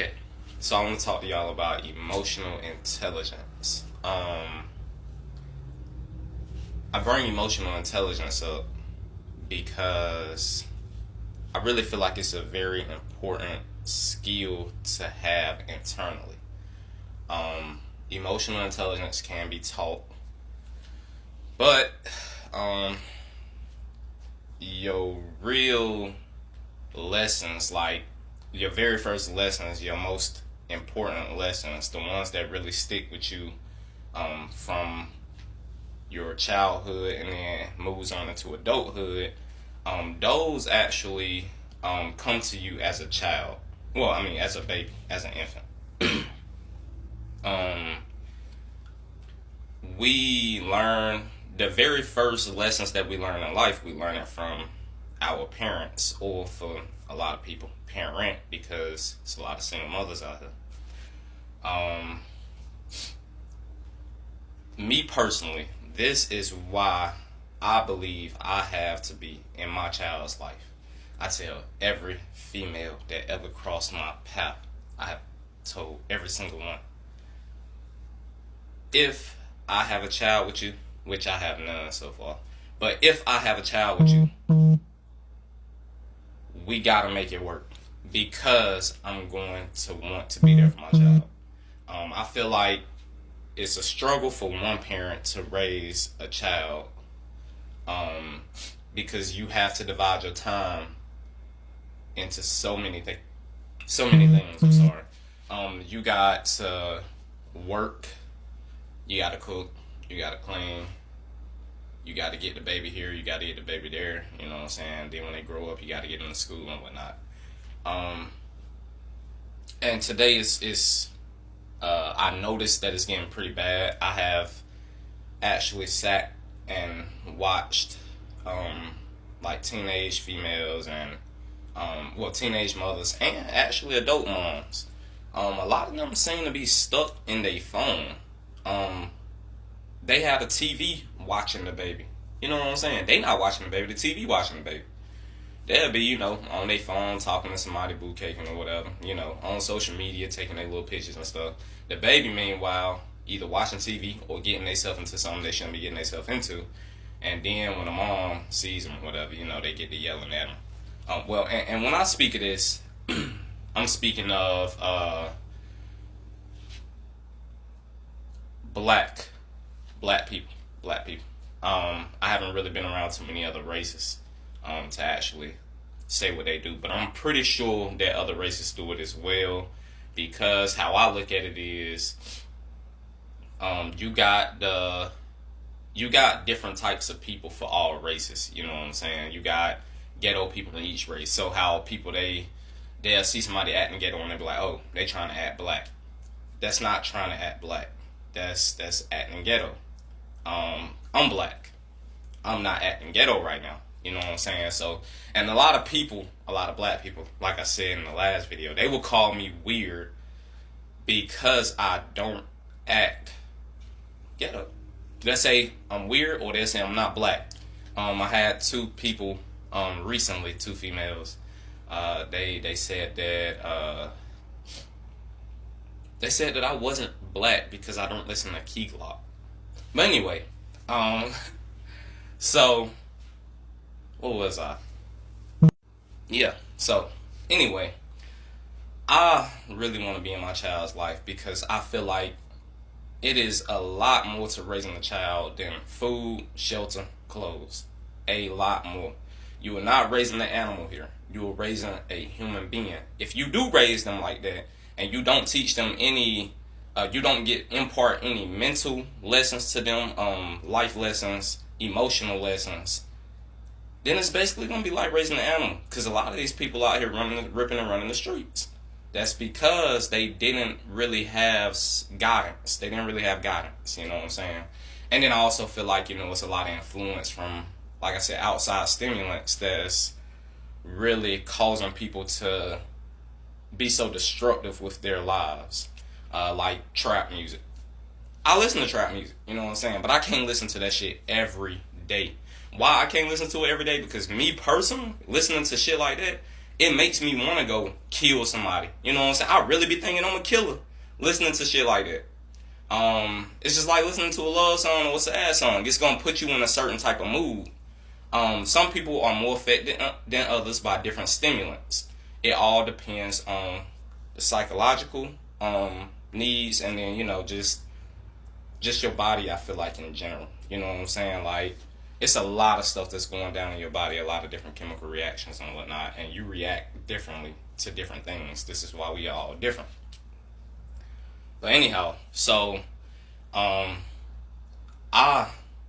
Okay, so I want to talk to y'all about emotional intelligence. I bring emotional intelligence up because I really feel like it's a very important skill to have internally. Emotional intelligence can be taught, but um, your real lessons, like your very first lessons, your most important lessons, the ones that really stick with you from your childhood and then moves on into adulthood, those actually come to you as a child. Well, I mean, as a baby, as an infant. um, we learn the very first lessons that we learn in life, we learn it from our parents, or for a lot of people, parent, because it's a lot of single mothers out here. Me personally, this is why I believe I have to be in my child's life. I tell every female that ever crossed my path, I have told every single one, if I have a child with you, which I have none so far, but if I have a child with you, we gotta make it work, because I'm going to want to be there for my child. I feel like it's a struggle for one parent to raise a child, because you have to divide your time into so many things. I'm sorry. You got to work, you got to cook, you got to clean, you got to get the baby here, you got to get the baby there. You know what I'm saying? Then when they grow up, you got to get them to school and whatnot. And today is I noticed that it's getting pretty bad. I have actually sat and watched like teenage females and teenage mothers and actually adult moms. A lot of them seem to be stuck in their phone. They have a TV watching the baby. You know what I'm saying? They not watching the baby, the TV watching the baby. They'll be, on their phone talking to somebody, boo caking or whatever, on social media, taking their little pictures and stuff. The baby, meanwhile, either watching TV or getting themselves into something they shouldn't be getting themselves into. And then when the mom sees them or whatever, they get to yelling at them. And when I speak of this, I'm speaking of black people. I haven't really been around too many other races to actually say what they do, but I'm pretty sure that other races do it as well, because how I look at it is, you got different types of people for all races. You know what I'm saying? You got ghetto people in each race. So how people they'll see somebody acting ghetto and they'll be like, oh, they trying to act black. That's not trying to act black. That's acting ghetto. I'm black. I'm not acting ghetto right now. You know what I'm saying? So, and a lot of black people, like I said in the last video, they will call me weird because I don't act ghetto. They'll say I'm weird, or they'll say I'm not black. I had two people recently, two females. They said that I wasn't black because I don't listen to Key Glock. But anyway, so what was I? Yeah. So anyway, I really want to be in my child's life because I feel like it is a lot more to raising a child than food, shelter, clothes. A lot more. You are not raising an animal here. You are raising a human being. If you do raise them like that, and you don't teach them any, you don't impart any mental lessons to them, life lessons, emotional lessons, then it's basically going to be like raising an animal. Because a lot of these people out here ripping and running the streets. That's because they didn't really have guidance. They didn't really have guidance, you know what I'm saying? And then I also feel like, it's a lot of influence from, like I said, outside stimulants that's really causing people to be so destructive with their lives. Like trap music. I listen to trap music, you know what I'm saying? But I can't listen to that shit every day. Why I can't listen to it every day? Because me personally, listening to shit like that, it makes me want to go kill somebody. You know what I'm saying? I really be thinking I'm a killer listening to shit like that. It's just like listening to a love song or a sad song. It's gonna put you in a certain type of mood. Some people are more affected than others by different stimulants. It all depends on the psychological needs, and then just your body. I feel like in general, you know what I'm saying? Like, it's a lot of stuff that's going down in your body, a lot of different chemical reactions and whatnot, and you react differently to different things. This is why we are all different. But anyhow, so I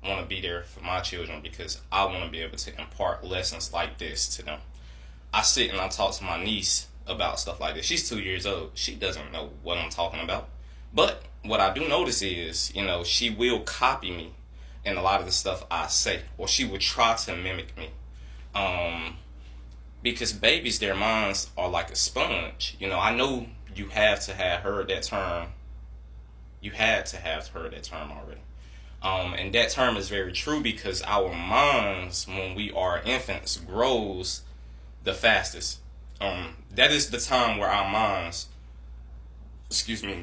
want to be there for my children because I want to be able to impart lessons like this to them. I sit and I talk to my niece about stuff like this. She's 2 years old. She doesn't know what I'm talking about. But what I do notice is, she will copy me in a lot of the stuff I say, or she would try to mimic me. Because babies, their minds are like a sponge. I know you have to have heard that term. You had to have heard that term already. And that term is very true because our minds, when we are infants, grows the fastest. That is the time where our minds,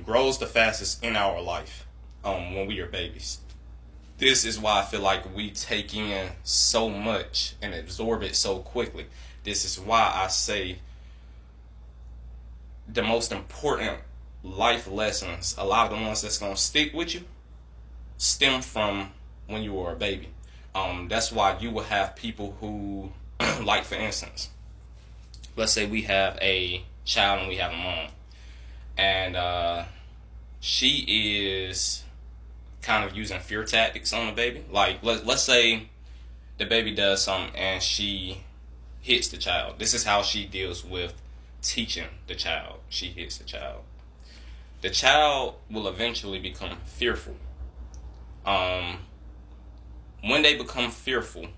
grows the fastest in our life, when we are babies. This is why I feel like we take in so much and absorb it so quickly. This is why I say the most important life lessons, a lot of the ones that's going to stick with you, stem from when you were a baby. That's why you will have people who, like for instance, let's say we have a child and we have a mom, and she is kind of using fear tactics on the baby. Like, let's say the baby does something and she hits the child. This is how she deals with teaching the child. She hits the child. The child will eventually become fearful. When they become fearful,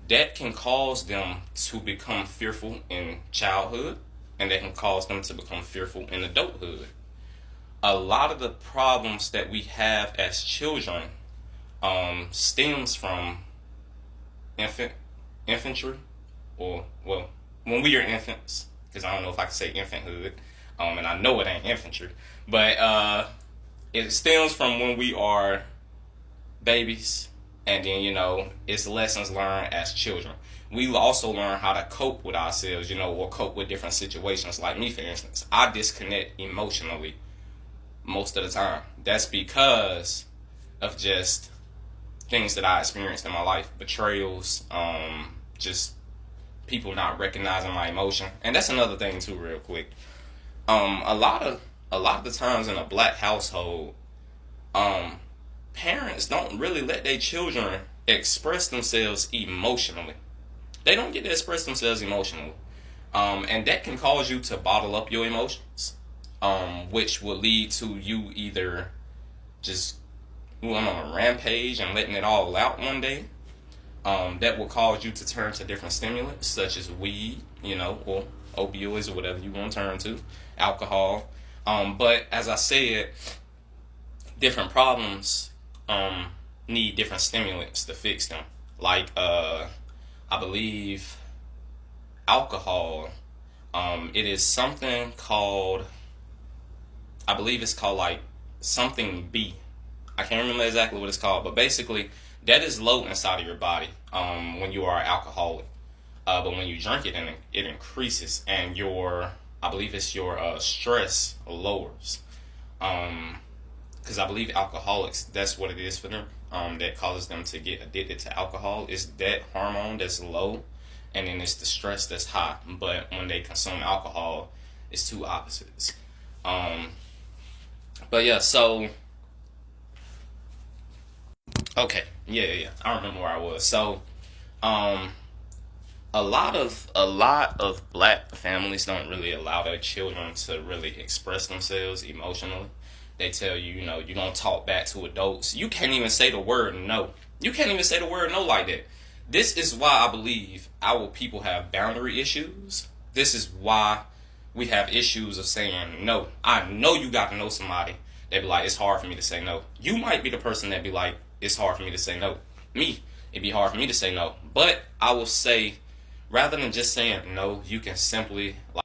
that can cause them to become fearful in childhood, and that can cause them to become fearful in adulthood. A lot of the problems that we have as children stems from infantry, or, well, when we are infants, because I don't know if I can say infanthood, and I know it ain't infantry, but it stems from when we are babies, and then, it's lessons learned as children. We also learn how to cope with ourselves, or cope with different situations. Like me, for instance, I disconnect emotionally most of the time. That's because of just things that I experienced in my life, betrayals, just people not recognizing my emotion. And that's another thing too, real quick. A lot of the times in a black household, parents don't really let their children express themselves emotionally. They don't get to express themselves emotionally. And that can cause you to bottle up your emotions, which will lead to you either just going on a rampage and letting it all out one day. That will cause you to turn to different stimulants such as weed, or opioids or whatever you want to turn to, alcohol. But as I said, different problems need different stimulants to fix them. Like, I believe alcohol, it is something called, I believe it's called like something B. I can't remember exactly what it's called, but basically that is low inside of your body when you are alcoholic. But when you drink it, it increases, and I believe it's your stress lowers. Because I believe alcoholics, that's what it is for them. That causes them to get addicted to alcohol. It's that hormone that's low, and then it's the stress that's high. But when they consume alcohol, it's two opposites. But yeah, so okay, yeah. I remember where I was. So, a lot of black families don't really allow their children to really express themselves emotionally. They tell you, you don't talk back to adults. You can't even say the word no. You can't even say the word no like that. This is why I believe our people have boundary issues. This is why we have issues of saying no. I know you got to know somebody that be like, it's hard for me to say no. You might be the person that be like, it's hard for me to say no. Me, it'd be hard for me to say no. But I will say, rather than just saying no, you can simply like